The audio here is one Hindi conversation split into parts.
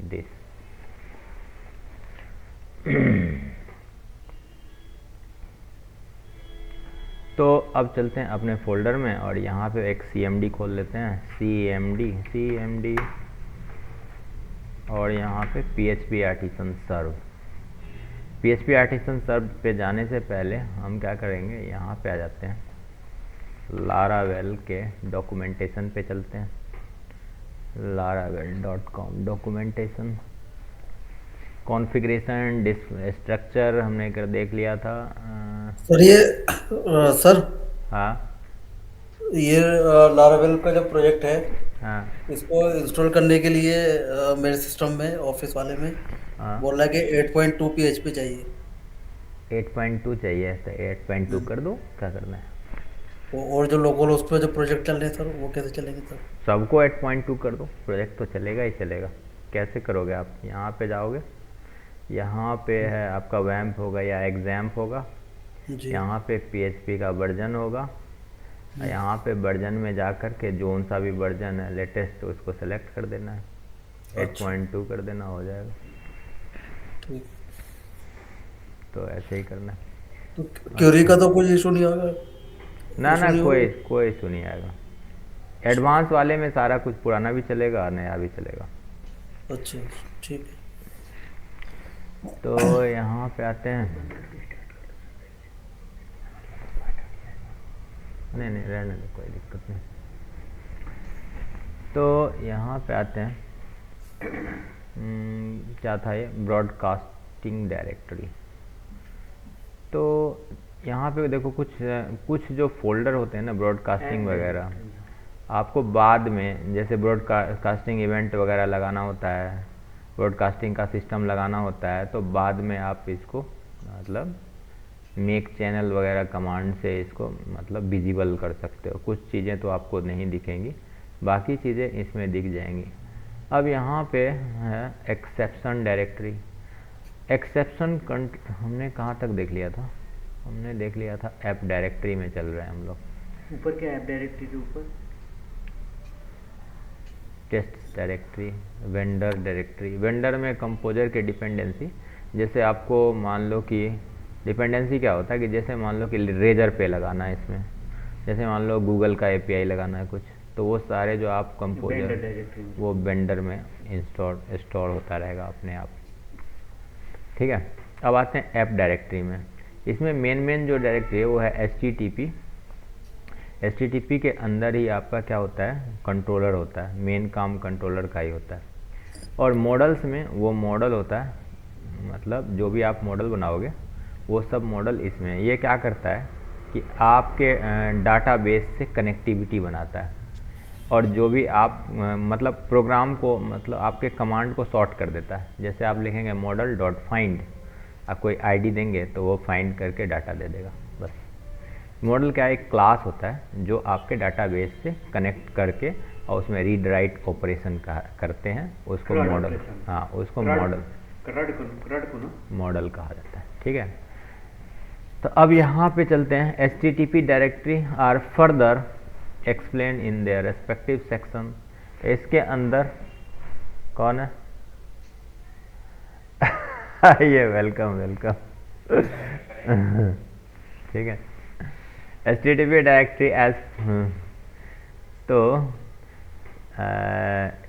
दिस। तो अब चलते हैं अपने फोल्डर में और यहाँ पे एक cmd खोल लेते हैं, cmd और यहाँ पे php artisan serve। php artisan serve पे जाने से पहले हम क्या करेंगे, यहाँ पे आ जाते हैं, laravel के डॉक्यूमेंटेशन पे चलते हैं, laravel.com डॉक्यूमेंटेशन, कॉन्फ़िगरेशन स्ट्रक्चर हमने कर देख लिया था। सर ये सर हाँ ये लारावेल का जो प्रोजेक्ट है हाँ इसको इंस्टॉल करने के लिए मेरे सिस्टम में ऑफिस वाले में हाँ। बोल रहा है कि 8.2 PHP चाहिए। 8.2 चाहिए, तो 8.2 हम्म। कर दो, क्या करना है। और जो लोकल उस पर जो प्रोजेक्ट चल रहे हैं सर वो कैसे चलेंगे सर? सबको 8.2 कर दो, प्रोजेक्ट तो चलेगा ही चलेगा। कैसे करोगे आप, यहाँ पे जाओगे, यहाँ पे है आपका वैम्प होगा या एग्जाम्प होगा, जी। यहाँ पे PHP का वर्जन होगा, यहाँ पे वर्जन में जा कर के जोन सा भी वर्जन है लेटेस्ट उसको सेलेक्ट कर देना है, अच्छा। 8.2 कर देना, हो जाएगा। ठीक। तो ऐसे ही करना है। तो क्यूरी अच्छा, का तो कोई इशू नहीं होगा? ना इशू ना, नहीं कोई होगा? कोई इशू नहीं आएगा। अच्छा। एडवांस वाले में सारा कुछ पुराना भी चलेगा और नया भी चलेगा। अच्छा। ठीक तो यहाँ पे आते हैं, नहीं नहीं रहने दो, कोई दिक्कत नहीं। तो यहाँ पे आते हैं, क्या था ये, ब्रॉडकास्टिंग डायरेक्टरी। तो यहाँ पे देखो कुछ कुछ जो फोल्डर होते हैं ना ब्रॉडकास्टिंग वगैरह, आपको बाद में जैसे ब्रॉडकास्टिंग इवेंट वगैरह लगाना होता है, ब्रॉडकास्टिंग का सिस्टम लगाना होता है, तो बाद में आप इसको मतलब मेक चैनल वगैरह कमांड से इसको मतलब विजिबल कर सकते हो। कुछ चीज़ें तो आपको नहीं दिखेंगी, बाकी चीज़ें इसमें दिख जाएंगी। अब यहाँ पे है एक्सेप्शन डायरेक्टरी। एक्सेप्शन हमने कहाँ तक देख लिया था, हमने देख लिया था ऐप डायरेक्टरी में चल रहे हैं हम लोग। ऊपर क्या ऐप डायरेक्टरी के ऊपर? Test directory, vendor directory, vendor में कंपोजर के डिपेंडेंसी। जैसे आपको मान लो कि डिपेंडेंसी क्या होता है कि जैसे मान लो कि रेजर पे लगाना है इसमें, जैसे मान लो गूगल का एपीआई लगाना है कुछ, तो वो सारे जो आप वेंडर कंपोजर डायरेक्टरी में। वो वेंडर में स्टोर होता रहेगा अपने आप। ठीक है। अब आते हैं ऐप डायरेक्टरी में। इसमें मेन जो डायरेक्टरी है वो है HTTP। HTTP के अंदर ही आपका क्या होता है, कंट्रोलर होता है, मेन काम कंट्रोलर का ही होता है। और मॉडल्स में वो मॉडल होता है, मतलब जो भी आप मॉडल बनाओगे वो सब मॉडल इसमें है। ये क्या करता है कि आपके डाटाबेस से कनेक्टिविटी बनाता है, और जो भी आप मतलब प्रोग्राम को मतलब आपके कमांड को सॉर्ट कर देता है। जैसे आप लिखेंगे मॉडल डॉट फाइंड, आप कोई आईडी देंगे तो वो फाइंड करके डाटा दे देगा, बस। मॉडल क्या है, एक क्लास होता है जो आपके डाटाबेस से कनेक्ट करके और उसमें रीड राइट ऑपरेशन करते हैं, उसको CRUD मॉडल, ऑपरेशन। हाँ उसको CRUD मॉडल CRUD को ना। मॉडल कहा जाता है। ठीक है। तो अब यहाँ पे चलते हैं, HTTP directory are further explain in their respective section. इसके अंदर कौन है ये वेलकम वेलकम ठीक है। HTTP डायरेक्टरी एज, तो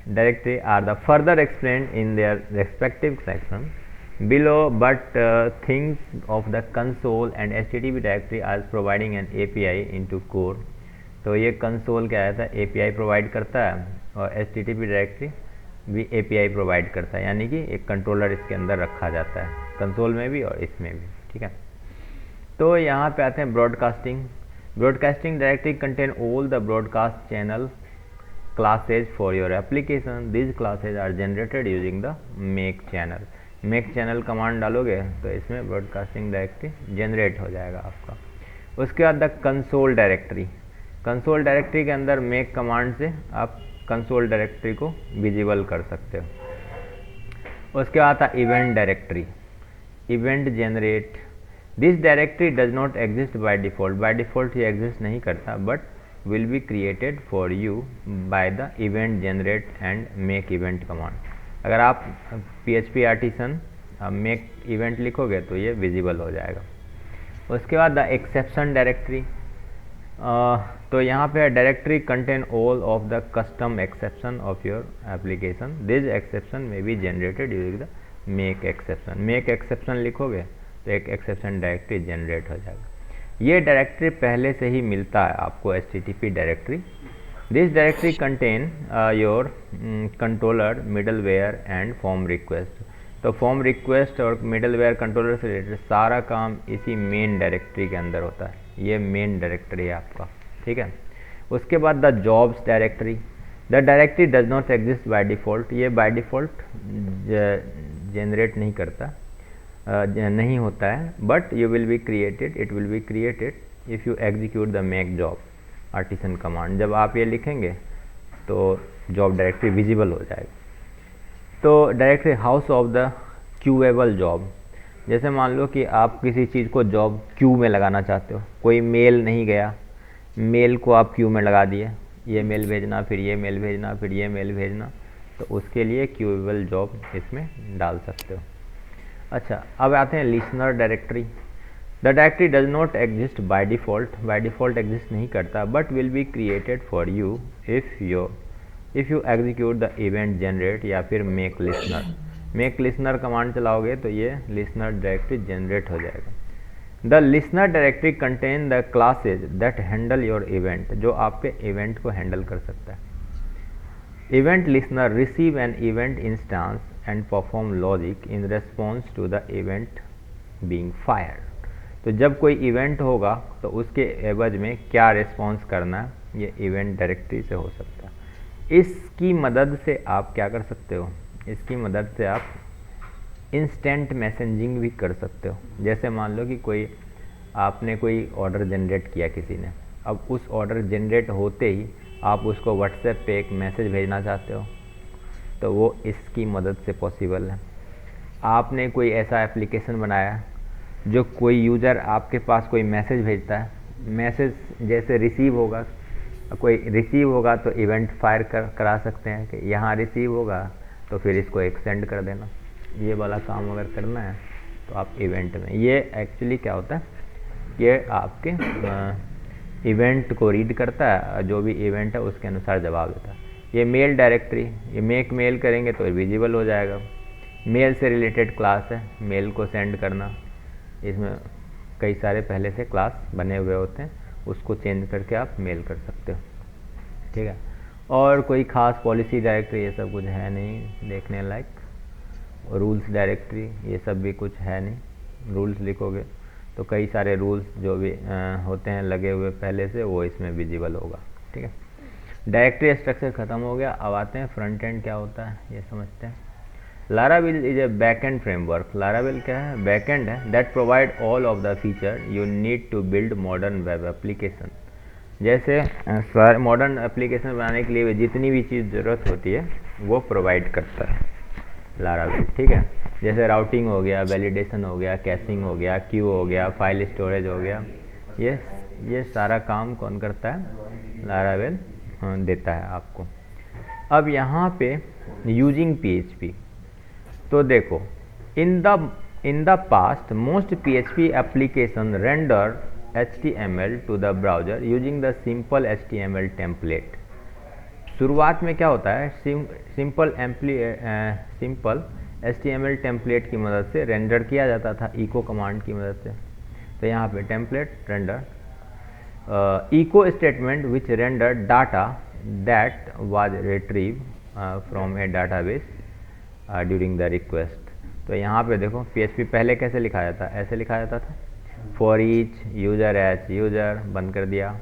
directory are the further explained in their respective section below, but think of the console and HTTP directory as providing an API into core। तो ये कंसोल क्या है, API प्रोवाइड करता है, और HTTP डायरेक्टरी भी API प्रोवाइड करता है, यानी कि एक कंट्रोलर इसके अंदर रखा जाता है, कंसोल में भी और इसमें भी। ठीक है। तो यहाँ पे आते हैं broadcasting. Broadcasting directory contain all the broadcast channel classes for your application. These classes are generated using the make channel। make channel command डालोगे तो इसमें ब्रॉडकास्टिंग डायरेक्टरी जनरेट हो जाएगा आपका। उसके बाद the console directory. Console directory के अंदर मेक कमांड से आप कंसोल डायरेक्टरी को विजिबल कर सकते हो। उसके बाद आता event directory, event generate. This directory does not exist by default, by default ये एग्जिस्ट नहीं करता, but will be created for you by the event generate and make event command। अगर आप PHP आर्टिसन मेक इवेंट लिखोगे तो ये विजिबल हो जाएगा। उसके बाद द एक्सेप्शन डायरेक्टरी, तो यहाँ पे directory contain all of the custom exception of your application, this exception में be generated using the make exception. Make exception लिखोगे तो एक एक्सेप्शन डायरेक्टरी जनरेट हो जाएगा। ये डायरेक्टरी पहले से ही मिलता है आपको HTTP directory. This directory contain your controller, middleware and form request. तो फॉर्म रिक्वेस्ट और मिडलवेयर कंट्रोलर से रिलेटेड सारा काम इसी मेन डायरेक्टरी के अंदर होता है। ये मेन डायरेक्टरी है आपका, ठीक है। उसके बाद the jobs directory, the directory does not exist by default. ये बाय डिफ़ॉल्ट जनरेट नहीं करता, नहीं होता है, but you will be created, it will be created if you execute the make job artisan command. जब आप ये लिखेंगे तो जॉब डायरेक्टरी विजिबल हो जाएगी। तो directory house of the queueable job, जैसे मान लो कि आप किसी चीज़ को जॉब क्यू में लगाना चाहते हो, कोई मेल नहीं गया, मेल को आप क्यू में लगा दिए, ये मेल भेजना, फिर ये मेल भेजना, फिर ये मेल भेजना, तो उसके लिए क्यूएबल जॉब इसमें डाल सकते हो। अच्छा, अब आते हैं listener directory. The directory does not exist by default exist नहीं करता, but will be created for you if you execute the event generate या फिर मेक लिसनर कमांड चलाओगे तो ये लिसनर डायरेक्टरी जनरेट हो जाएगा। The listener directory contain the classes that handle your event, जो आपके इवेंट को हैंडल कर सकता है। Event listener receive an event instance and perform logic in response to the event being fired. तो जब कोई इवेंट होगा तो उसके एवज में क्या रिस्पॉन्स करना है, ये इवेंट डायरेक्टरी से हो सकता है। इसकी मदद से आप क्या कर सकते हो, इसकी मदद से आप इंस्टेंट मैसेजिंग भी कर सकते हो। जैसे मान लो कि आपने कोई ऑर्डर जनरेट किया किसी ने, अब उस ऑर्डर जनरेट होते ही आप उसको व्हाट्सएप पे एक मैसेज भेजना चाहते हो, तो वो इसकी मदद से पॉसिबल है। आपने कोई ऐसा एप्लीकेशन बनाया जो कोई यूज़र आपके पास कोई मैसेज भेजता है, मैसेज जैसे रिसीव होगा तो इवेंट फायर करा सकते हैं कि यहाँ रिसीव होगा तो फिर इसको एक्सटेंड कर देना। ये वाला काम अगर करना है तो आप इवेंट में, ये एक्चुअली क्या होता है, ये आपके इवेंट को रीड करता है, जो भी इवेंट है उसके अनुसार जवाब देता है। ये मेल डायरेक्टरी, ये मेक मेल करेंगे तो विजिबल हो जाएगा। मेल से रिलेटेड क्लास है, मेल को सेंड करना, इसमें कई सारे पहले से क्लास बने हुए होते हैं, उसको चेंज करके आप मेल कर सकते हो, ठीक है। और कोई ख़ास पॉलिसी डायरेक्टरी ये सब कुछ है नहीं देखने लायक। रूल्स डायरेक्टरी ये सब भी कुछ है नहीं, रूल्स लिखोगे तो कई सारे रूल्स जो भी होते हैं लगे हुए पहले से, वो इसमें विजिबल होगा, ठीक है। डायरेक्टरी स्ट्रक्चर ख़त्म हो गया। अब आते हैं फ्रंट एंड क्या होता है ये समझते हैं। Laravel is a back end framework. Laravel क्या है, बैक एंड है, that provide all of the feature you need to build modern web application. जैसे मॉडर्न एप्लीकेशन बनाने के लिए जितनी भी चीज़ ज़रूरत होती है वो प्रोवाइड करता है लारावेल, ठीक है। जैसे राउटिंग हो गया, वैलिडेशन हो गया, कैशिंग हो गया, क्यू हो गया, फाइल स्टोरेज हो गया, ये सारा काम कौन करता है, लारावेल देता है आपको। अब यहाँ पे यूजिंग PHP, तो देखो in the past most PHP application render HTML to the browser using the simple HTML template. शुरुआत में क्या होता है, सिंपल HTML टेम्पलेट की मदद से रेंडर किया जाता था इको कमांड की मदद से। तो यहाँ पे template render echo statement which render data that was retrieve from a database during the request. तो यहाँ पे देखो PHP पहले कैसे लिखा जाता, ऐसे लिखा जाता था, for each user H user बंद कर दिया,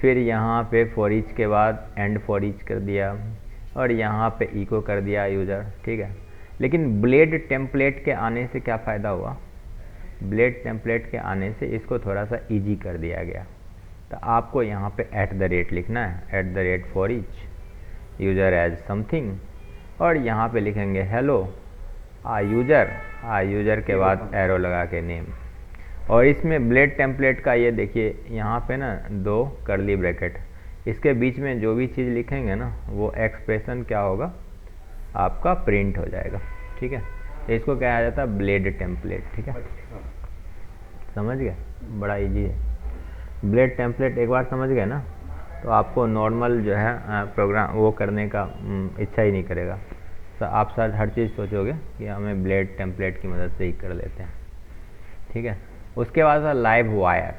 फिर यहाँ पे फॉर ईच के बाद एंड फॉर ईच कर दिया, और यहाँ पे इको कर दिया यूज़र, ठीक है। लेकिन ब्लेड टेम्पलेट के आने से क्या फ़ायदा हुआ, ब्लेड टेम्पलेट के आने से इसको थोड़ा सा इजी कर दिया गया। तो आपको यहाँ पे @ लिखना है, @for each user as something, और यहाँ पे लिखेंगे हेलो यूज़र के बाद एरो लगा के नेम। और इसमें ब्लेड टेम्पलेट का ये देखिए यहाँ पे ना 2 कर्ली ब्रैकेट, इसके बीच में जो भी चीज़ लिखेंगे ना वो एक्सप्रेशन क्या होगा, आपका प्रिंट हो जाएगा। ठीक है, तो इसको कहा जाता है ब्लेड टेम्पलेट। ठीक है, अच्छा। समझ गए, बड़ा इजी है। ब्लेड टेम्पलेट एक बार समझ गए ना, तो आपको नॉर्मल जो है प्रोग्राम वो करने का इच्छा ही नहीं करेगा। तो आप शायद हर चीज़ सोचोगे कि हमें ब्लेड टेम्पलेट की मदद से ही कर लेते हैं। ठीक है, उसके बाद है live wire.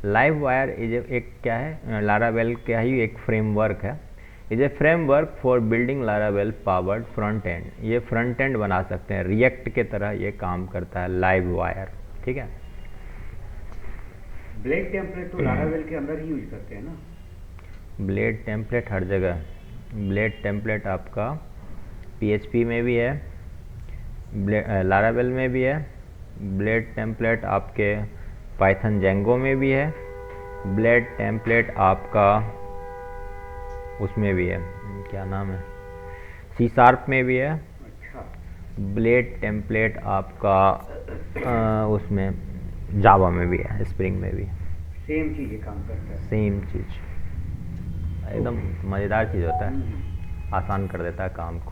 Live wire is एक क्या है, लारावेल का ही एक फ्रेमवर्क है। Is a framework for building Laravel powered front end. ये फ्रंट एंड बना सकते हैं, रिएक्ट के तरह ये काम करता है लाइव वायर। ठीक है, ब्लेड टेम्पलेट तो लारावेल के अंदर ही यूज करते हैं ना? ब्लेड टेम्पलेट हर जगह। ब्लेड टेम्पलेट आपका PHP में भी है, लारावेल में भी है। ब्लेड टेम्पलेट आपके पाइथन जेंगो में भी है। ब्लेड टेम्पलेट आपका उसमें भी है, क्या नाम है, C# में भी है। अच्छा। ब्लेड टेम्पलेट आपका उसमें जावा में भी है, स्प्रिंग में भी। सेम चीज़ काम करता है। सेम चीज़, एकदम मज़ेदार चीज़ होता है, हम्म। आसान कर देता है काम को।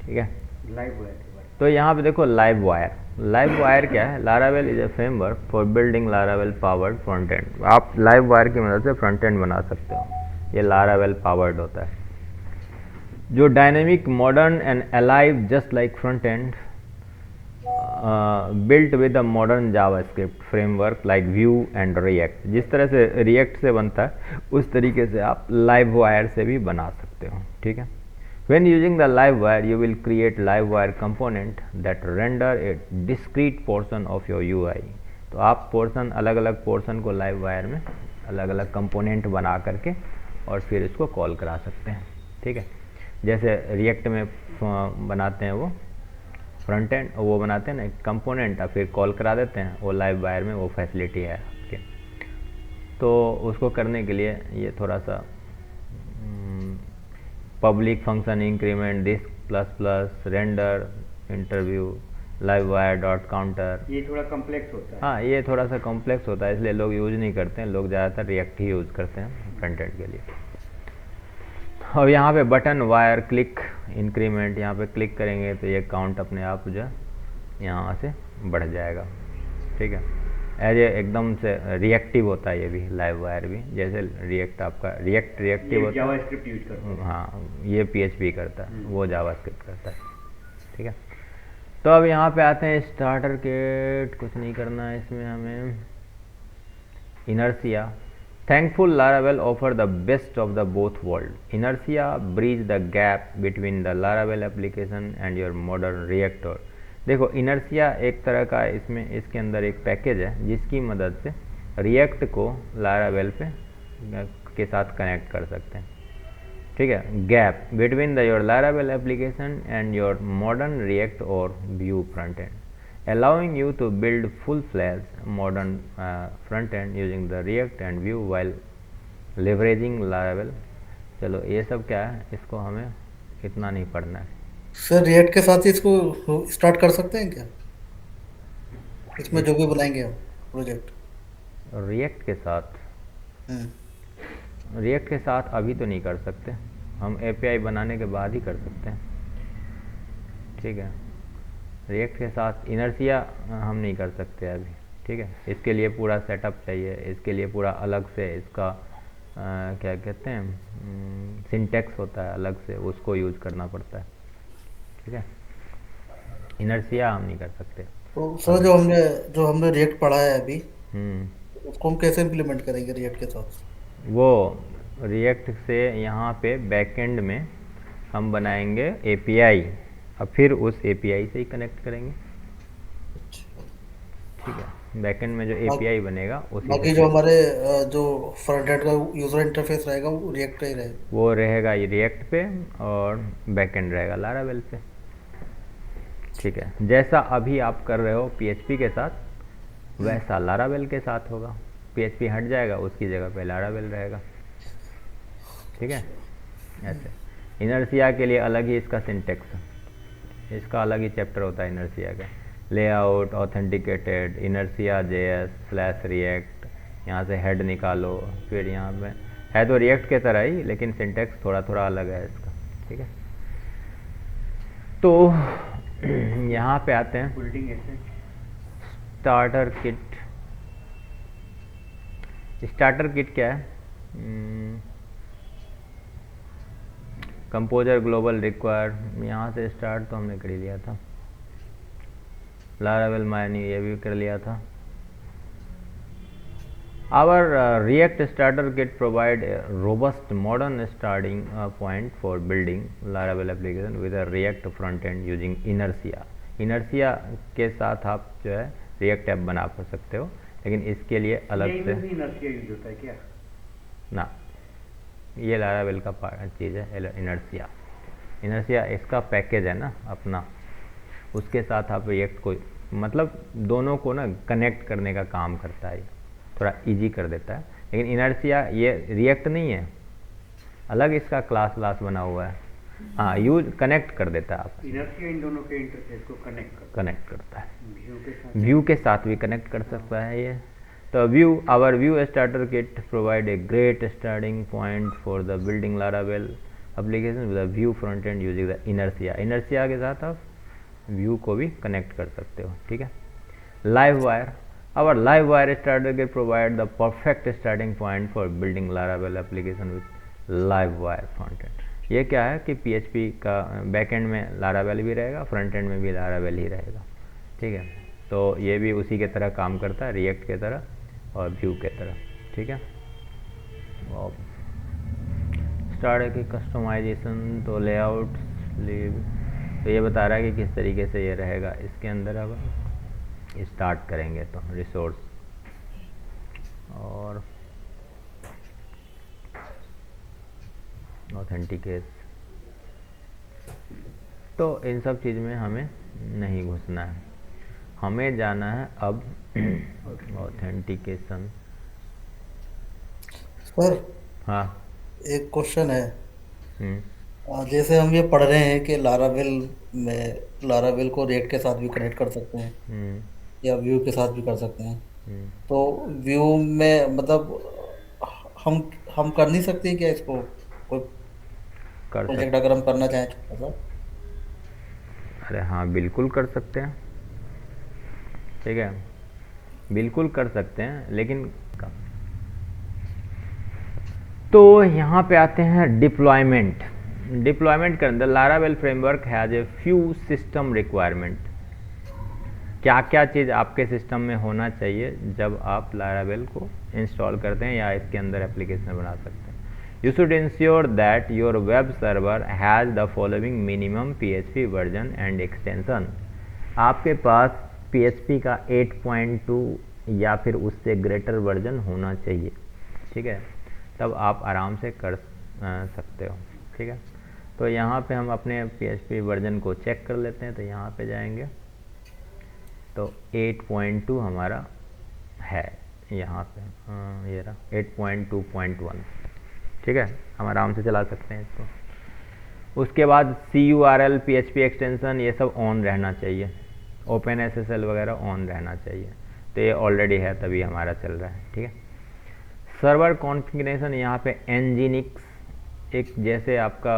ठीक है, लाइव वायर के बारे तो यहाँ पे देखो लाइव वायर। लाइव वायर क्या है, Laravel is A framework for building Laravel powered front end. आप लाइव वायर की मदद से फ्रंट एंड बना सकते हो, ये लारावेल पावर्ड होता है, जो dynamic, modern and alive just like front end, built with a modern JavaScript framework like view and react. जिस तरह से रिएक्ट से बनता है उस तरीके से आप लाइव वायर से भी बना सकते हो। ठीक है, when using the live wire you will create live wire component that render a discrete portion of your UI। तो आप पोर्शन, अलग अलग पोर्शन को लाइव वायर में अलग अलग कंपोनेंट बना करके और फिर इसको कॉल करा सकते हैं। ठीक है, जैसे रिएक्ट में बनाते हैं वो फ्रंट एंड, वो बनाते हैं ना कंपोनेंट, और फिर कॉल करा देते हैं, वो लाइव वायर में वो फैसिलिटी है आपके। तो उसको करने के लिए ये थोड़ा सा public function increment this plus plus render interview live wire dot counter, ये थोड़ा कॉम्प्लेक्स होता है। हाँ ये थोड़ा सा कॉम्प्लेक्स होता है, इसलिए लोग यूज़ नहीं करते हैं। लोग ज़्यादातर रिएक्ट ही यूज़ करते हैं फ्रंट एंड के लिए। और यहाँ पे बटन वायर क्लिक इंक्रीमेंट, यहाँ पे क्लिक करेंगे तो ये काउंट अपने आप जो यहाँ से बढ़ जाएगा। ठीक है, एज ए एकदम से रिएक्टिव होता है ये भी, लाइव वायर भी। जैसे रिएक्ट आपका रिएक्टिव होता है, जावास्क्रिप्ट यूज करते हैं। हाँ ये PHP करता है, वो जावास्क्रिप्ट करता है। ठीक है, तो अब यहाँ पे आते हैं स्टार्टर किट। कुछ नहीं करना है इसमें हमें। Inertia, thankful Laravel offer the best of the both world. Inertia bridge the gap between the Laravel application and your modern reactor। देखो इनर्सिया एक तरह का इसमें, इसके अंदर एक पैकेज है जिसकी मदद से रिएक्ट को लारावेल पे के साथ कनेक्ट कर सकते हैं। ठीक है, gap between the your Laravel application and your modern React और Vue front end, allowing you to build full-fledged modern front end using the React and Vue while leveraging Laravel। चलो ये सब क्या है, इसको हमें इतना नहीं पढ़ना है। सर रिएक्ट के साथ ही इसको स्टार्ट कर सकते हैं क्या, इसमें जो भी बनाएंगे हम प्रोजेक्ट? रिएक्ट के साथ, हम्म। रिएक्ट के साथ अभी तो नहीं कर सकते, हम API बनाने के बाद ही कर सकते हैं। ठीक है, रिएक्ट के साथ इनर्सिया हम नहीं कर सकते अभी। ठीक है, इसके लिए पूरा सेटअप चाहिए, इसके लिए पूरा अलग से इसका क्या कहते हैं सिंटेक्स होता है अलग से, उसको यूज़ करना पड़ता है। ठीक है, इनर्सिया हम नहीं कर सकते। तो सर जो हमने रिएक्ट पढ़ा है अभी, उसको हम कैसे इम्प्लीमेंट करेंगे रिएक्ट के साथ? वो रिएक्ट से यहाँ पे बैकएंड में हम बनाएंगे API, अब फिर उस API से ही कनेक्ट करेंगे। ठीक है, बैकएंड में जो API बनेगा उसी बाकी से जो हमारे जो फ्रंट एंड का यूजर इंटरफेस रहेगा वो रिएक्ट का ही रहेगा। वो रहेगा ये रिएक्ट पे और बैकएंड रहेगा लारावेल पे। ठीक है, जैसा अभी आप कर रहे हो PHP के साथ वैसा लारावेल के साथ होगा। PHP हट जाएगा, उसकी जगह पे लारावेल रहेगा। ठीक है, ऐसे इनर्सिया के लिए अलग ही इसका सिंटेक्स, इसका अलग ही चैप्टर होता है इनर्सिया का। लेआउट ऑथेंटिकेटेड इनर्सिया JS/react, यहाँ से हेड निकालो, फिर यहाँ पे है तो रिएक्ट के तरह ही लेकिन सिंटेक्स थोड़ा थोड़ा अलग है इसका। ठीक है, तो यहाँ पे आते हैं building asset, starter kit. Starter kit क्या है? कंपोजर ग्लोबल रिक्वायर, यहाँ से स्टार्ट तो हमने कर ही लिया था। लारावेल मायनी ये भी कर लिया था। Our React starter kit provide a robust modern starting point for building Laravel application with a React front end using Inertia। Inertia के साथ आप जो है React ऐप बना सकते हो, लेकिन इसके लिए अलग यही से में भी इनर्शिया यूज होता है क्या? ना, ये Laravel का चीज़ है Inertia। Inertia इसका पैकेज है ना अपना, उसके साथ आप React को मतलब दोनों को ना कनेक्ट करने का काम करता है, थोड़ा इजी कर देता है। लेकिन इनर्शिया ये रिएक्ट नहीं है, अलग इसका क्लास बना हुआ है। हाँ, यूज कनेक्ट कर देता है आप, इनर्शिया इन दोनों के इंटरफेस को कनेक्ट करता है। व्यू के साथ व्यू के साथ भी कनेक्ट कर सकता है ये। तो Vue, our Vue starter kit provide a great starting point for the building Laravel application with Vue front end using the inertia. Inertia के साथ आप व्यू को भी कनेक्ट कर सकते हो, ठीक है। Live wire, our live wire starter kit provide the perfect starting point for building Laravel application with live wire front end। ये क्या है कि PHP का बैकएंड में Laravel भी रहेगा, फ्रंट एंड में भी Laravel ही रहेगा, ठीक है। तो ये भी उसी के तरह काम करता है, रिएक्ट के तरह और व्यू के तरह, ठीक है। और स्टार्टर की कस्टमाइजेशन, तो लेआउट तो ये बता रहा है कि किस तरीके से ये रहेगा इसके अंदर। अब स्टार्ट करेंगे तो रिसोर्स और ऑथेंटिकेट, तो इन सब चीज़ में हमें नहीं घुसना है, हमें जाना है अब ऑथेंटिकेशन। सर हाँ। एक क्वेश्चन है। हम्म, जैसे हम ये पढ़ रहे हैं कि लारावेल में लारावेल को रिएक्ट के साथ भी कनेक्ट कर सकते हैं हम्म, या व्यू के साथ भी कर सकते हैं, हम्म। तो व्यू में मतलब हम हम कर नहीं सकते क्या इसको? कोई कर सक प्रोजेक्ट अगर हम करना चाहें छोटा सा? अरे हाँ, बिल्कुल कर सकते हैं, ठीक है, बिल्कुल कर सकते हैं, लेकिन तो यहाँ पे आते हैं डिप्लॉयमेंट। डिप्लॉयमेंट के अंदर Laravel framework has a few system requirement. क्या क्या चीज़ आपके सिस्टम में होना चाहिए जब आप लारावेल को इंस्टॉल करते हैं या इसके अंदर एप्लीकेशन बना सकते हैं। You should ensure that your web server has the following minimum PHP version and extension. आपके पास PHP का 8.2 या फिर उससे ग्रेटर वर्जन होना चाहिए, ठीक है, तब आप आराम से कर सकते हो, ठीक है। तो यहाँ पे हम अपने PHP वर्जन को चेक कर लेते हैं। तो यहाँ पे जाएंगे तो 8.2 हमारा है यहाँ पे, हाँ ये रहा 8.2.1, ठीक है, हम आराम से चला सकते हैं इसको। उसके बाद CURL PHP एक्सटेंशन ये सब ऑन रहना चाहिए, OpenSSL वगैरह ऑन रहना चाहिए। तो ये ऑलरेडी है तभी हमारा चल रहा है, ठीक है। सर्वर कॉन्फ़िगरेशन यहाँ पे Nginx, एक जैसे आपका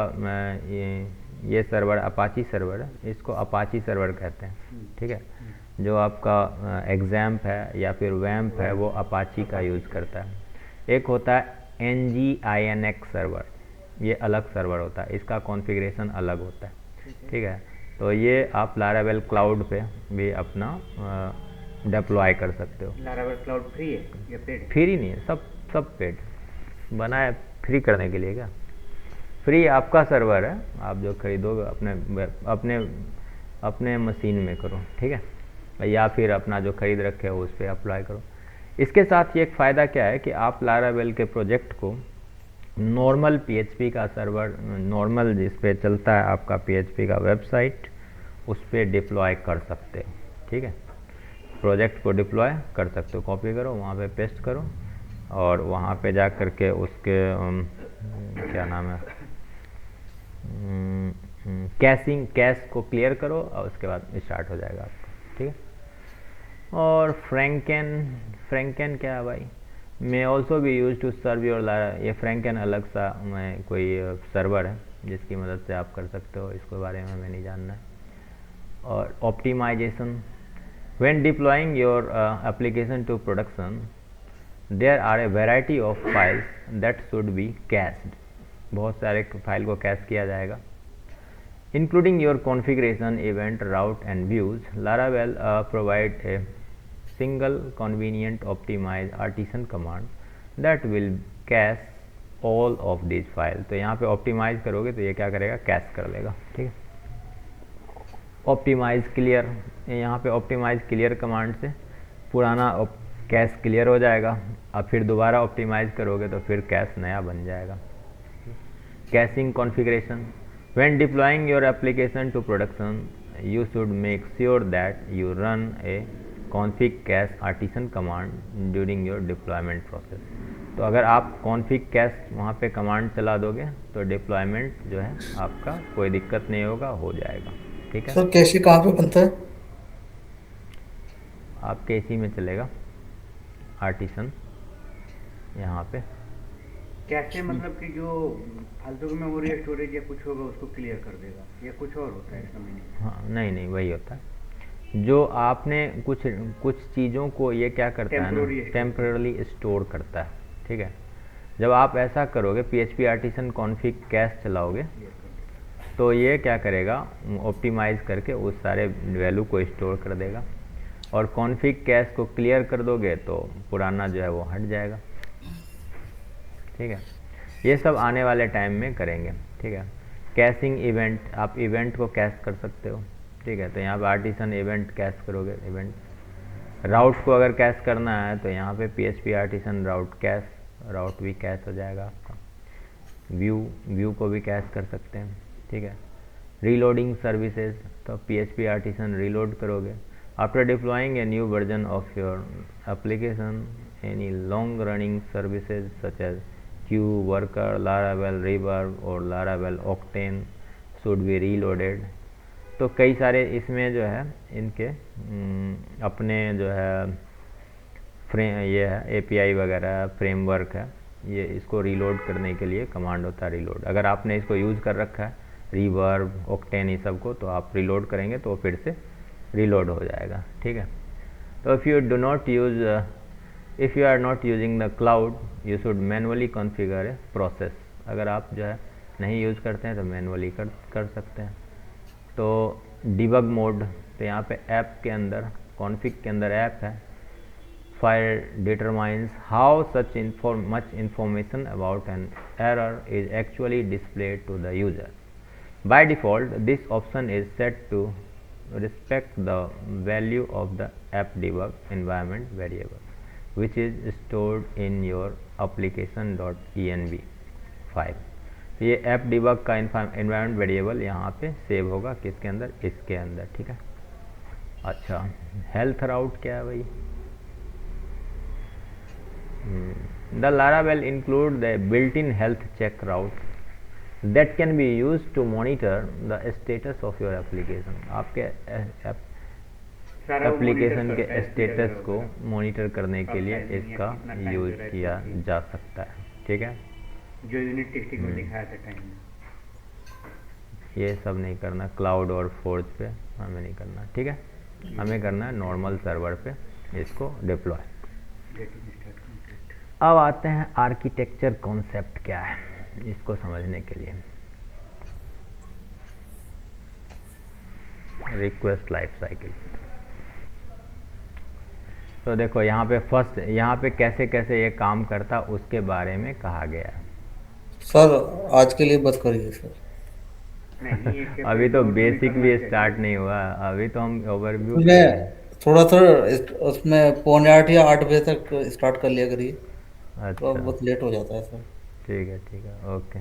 ये सर्वर अपाची सर्वर है, इसको अपाची सर्वर कहते हैं, ठीक है। जो आपका एग्जाम्प है या फिर वैम्प है वो अपाची का यूज़ करता है। एक होता है Nginx सर्वर, ये अलग सर्वर होता है, इसका कॉन्फ़िगरेशन अलग होता है, ठीक है। तो ये आप लारावेल क्लाउड पे भी अपना डिप्लॉय कर सकते हो। लारावेल क्लाउड फ्री है या पेड? फ्री नहीं है, सब पेड बना है फ्री करने के लिए। क्या फ्री? आपका सर्वर है, आप जो खरीदोगे अपने अपने मशीन में करो, ठीक है, या फिर अपना जो खरीद रखे हो उस पर अप्लाई करो। इसके साथ ये एक फ़ायदा क्या है कि आप लारावेल के प्रोजेक्ट को नॉर्मल PHP का सर्वर, नॉर्मल जिस पे चलता है आपका PHP का वेबसाइट, उस पर डिप्लॉय कर सकते हो, ठीक है। प्रोजेक्ट को डिप्लॉय कर सकते हो, कॉपी करो, वहाँ पे पेस्ट करो और वहाँ पे जा कर के उसके क्या नाम है, कैश को क्लियर करो और उसके बाद स्टार्ट हो जाएगा आपका, ठीक है। और फ्रैंकन क्या है भाई? May also be use to serve your Lara. ये फ्रैंकन अलग सा कोई सर्वर है जिसकी मदद से आप कर सकते हो, इसके बारे में हमें नहीं जानना है। और optimization. When deploying your application to production, there are a variety of files that should be cached. बहुत सारे फाइल को कैश किया जाएगा, including your configuration, event, route and views. Laravel provide a single convenient optimize artisan command that will cache all of these files. तो यहाँ पे ऑप्टिमाइज करोगे तो ये क्या करेगा, कैश कर लेगा, ठीक है। ऑप्टिमाइज क्लियर, यहाँ पे ऑप्टिमाइज क्लियर कमांड से पुराना कैश क्लियर हो जाएगा, अब फिर दोबारा ऑप्टिमाइज करोगे तो फिर कैश नया बन जाएगा। Caching configuration, when deploying your application to production you should make sure that you run a config cache artisan command during your deployment process. तो अगर आप config cache वहाँ पे कमांड चला दोगे तो डिप्लॉयमेंट जो है आपका कोई दिक्कत नहीं होगा, हो जाएगा, ठीक है। सर कैशे कहाँ पे बनता है? आपके इसी में चलेगा आर्टिसन, यहाँ पे कैसे मतलब कि जो फालतू में हो रही है स्टोरेज या कुछ होगा उसको क्लियर कर देगा, या कुछ और होता है इसका मीनिंग? हाँ, नहीं वही होता है जो आपने कुछ चीज़ों को ये क्या करता है ना, टेम्पररी स्टोर करता है, ठीक है। जब आप ऐसा करोगे PHP आर्टिसन कॉन्फ़िग कैश चलाओगे तो ये क्या करेगा, ऑप्टिमाइज़ करके उस सारे वैल्यू को स्टोर कर देगा, और कॉन्फ़िग कैश को क्लियर कर दोगे तो पुराना जो है वो हट जाएगा, ठीक है। ये सब आने वाले टाइम में करेंगे, ठीक है। कैशिंग इवेंट, आप इवेंट को कैश कर सकते हो, ठीक है। तो यहाँ पे आर्टिसन इवेंट कैश करोगे, इवेंट। राउट को अगर कैश करना है तो यहाँ पे PHP आर्टिसन राउट कैश, राउट भी कैश हो जाएगा आपका। व्यू को भी कैश कर सकते हैं, ठीक है। रीलोडिंग सर्विसेज, तो PHP आर्टिसन रीलोड करोगे। After deploying a new version of your application any long running services such as queue, worker, Laravel Reverb और Laravel Octane should be reloaded. तो कई सारे इसमें जो है इनके अपने जो है ये है API वगैरह फ्रेमवर्क है, ये इसको रीलोड करने के लिए कमांड होता है रीलोड। अगर आपने इसको यूज़ कर रखा है रिवर्ब, ऑक्टेन, ये सब को, तो आप रीलोड करेंगे तो फिर से रीलोड हो जाएगा, ठीक है। तो if you are not using the cloud you should manually configure a process. अगर आप जो है नहीं यूज़ करते हैं तो मैनुअली कर सकते हैं। तो डिबग मोड, तो यहाँ पे ऐप के अंदर कॉन्फ़िग के अंदर ऐप है। File determines how such much information about an error is actually displayed to the user. By default this option is set to respect the value of the app debug environment variable which is stored in your application.env file. ये ऐप डिबग का एनवायरनमेंट वेरिएबल यहाँ पे सेव होगा किसके अंदर, इसके अंदर, ठीक है। अच्छा, हेल्थ राउट क्या है भाई? The Laravel include the built-in health check route that can be used to monitor the status of your application. आपके एप्लीकेशन के स्टेटस को मॉनिटर करने के लिए इसका यूज किया जा सकता है, ठीक है। जो यूनिट टेस्टिंग में दिखाया था टाइम में, ये सब नहीं करना, क्लाउड और फोर्ज पे हमें नहीं करना, ठीक है। हमें करना है नॉर्मल सर्वर पे इसको डिप्लॉय। अब आते हैं आर्किटेक्चर कॉन्सेप्ट क्या है, इसको समझने के लिए। रिक्वेस्ट लाइफ साइकिल, तो देखो यहाँ पे कैसे कैसे ये काम करता उसके बारे में कहा गया है। सर आज के लिए बस करिए सर। नहीं अभी तो बेसिक भी स्टार्ट नहीं हुआ, अभी तो हम ओवरव्यू मैं थोड़ा उसमें 7:45 या 8 बजे तक स्टार्ट कर लिया करिए, तो अच्छा, बहुत लेट हो जाता है सर, ठीक है, ओके।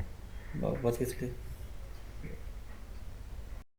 बस इसलिए।